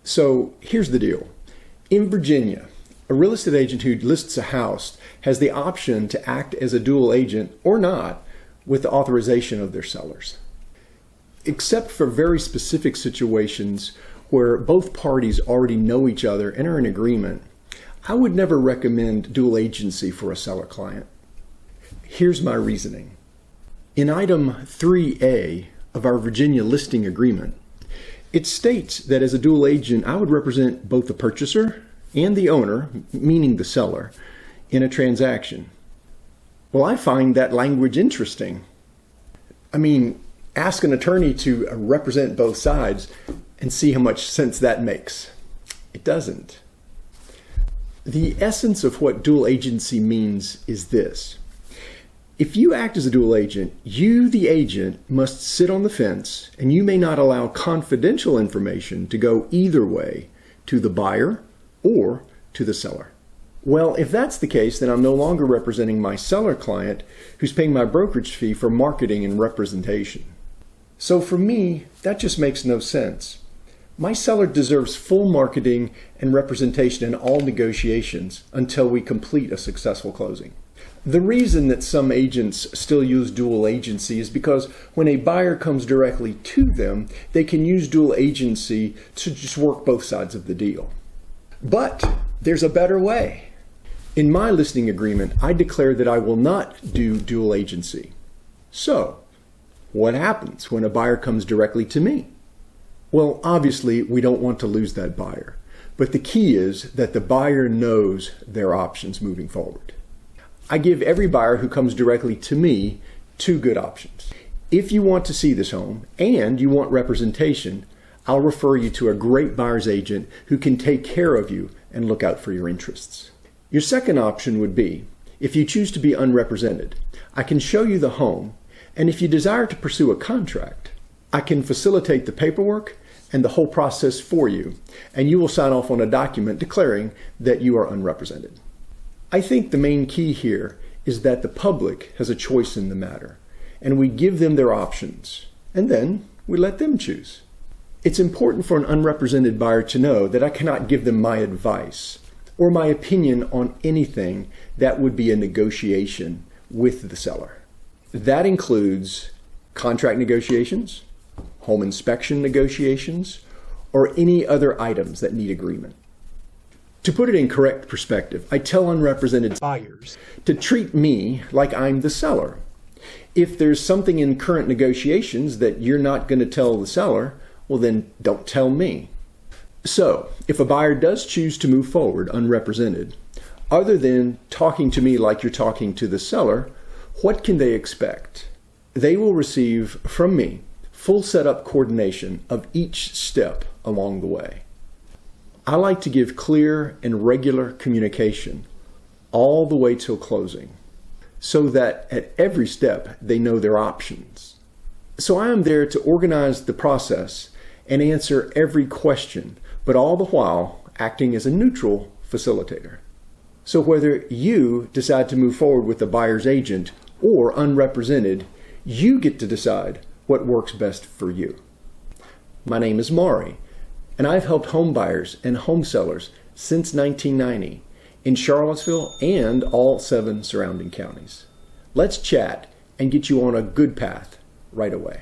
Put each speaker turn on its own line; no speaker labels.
So here's the deal. In Virginia, a real estate agent who lists a house has the option to act as a dual agent or not with the authorization of their sellers. Except for very specific situations where both parties already know each other and are in agreement, I would never recommend dual agency for a seller client. Here's my reasoning. In item 3A of our Virginia listing agreement, it states that as a dual agent, I would represent both the purchaser and the owner, meaning the seller, in a transaction. Well, I find that language interesting. I mean, ask an attorney to represent both sides and see how much sense that makes. It doesn't. The essence of what dual agency means is this. If you act as a dual agent, you, the agent, must sit on the fence, and you may not allow confidential information to go either way, to the buyer or to the seller. Well, if that's the case, then I'm no longer representing my seller client who's paying my brokerage fee for marketing and representation. So for me, that just makes no sense. My seller deserves full marketing and representation in all negotiations until we complete a successful closing. The reason that some agents still use dual agency is because when a buyer comes directly to them, they can use dual agency to just work both sides of the deal. But there's a better way. In my listing agreement, I declare that I will not do dual agency. So, what happens when a buyer comes directly to me? Well, obviously, we don't want to lose that buyer. But the key is that the buyer knows their options moving forward. I give every buyer who comes directly to me two good options. If you want to see this home and you want representation, I'll refer you to a great buyer's agent who can take care of you and look out for your interests. Your second option would be, if you choose to be unrepresented, I can show you the home, and if you desire to pursue a contract, I can facilitate the paperwork and the whole process for you, and you will sign off on a document declaring that you are unrepresented. I think the main key here is that the public has a choice in the matter, and we give them their options, and then we let them choose. It's important for an unrepresented buyer to know that I cannot give them my advice or my opinion on anything that would be a negotiation with the seller. That includes contract negotiations, home inspection negotiations, or any other items that need agreement. To put it in correct perspective, I tell unrepresented buyers to treat me like I'm the seller. If there's something in current negotiations that you're not going to tell the seller, well then don't tell me. So, if a buyer does choose to move forward unrepresented, other than talking to me like you're talking to the seller, what can they expect? They will receive from me full setup coordination of each step along the way. I like to give clear and regular communication all the way till closing, so that at every step they know their options. So I am there to organize the process and answer every question, but all the while acting as a neutral facilitator. So whether you decide to move forward with the buyer's agent or unrepresented, you get to decide what works best for you. My name is Maury, and I've helped home buyers and home sellers since 1990 in Charlottesville and all 7 surrounding counties. Let's chat and get you on a good path right away.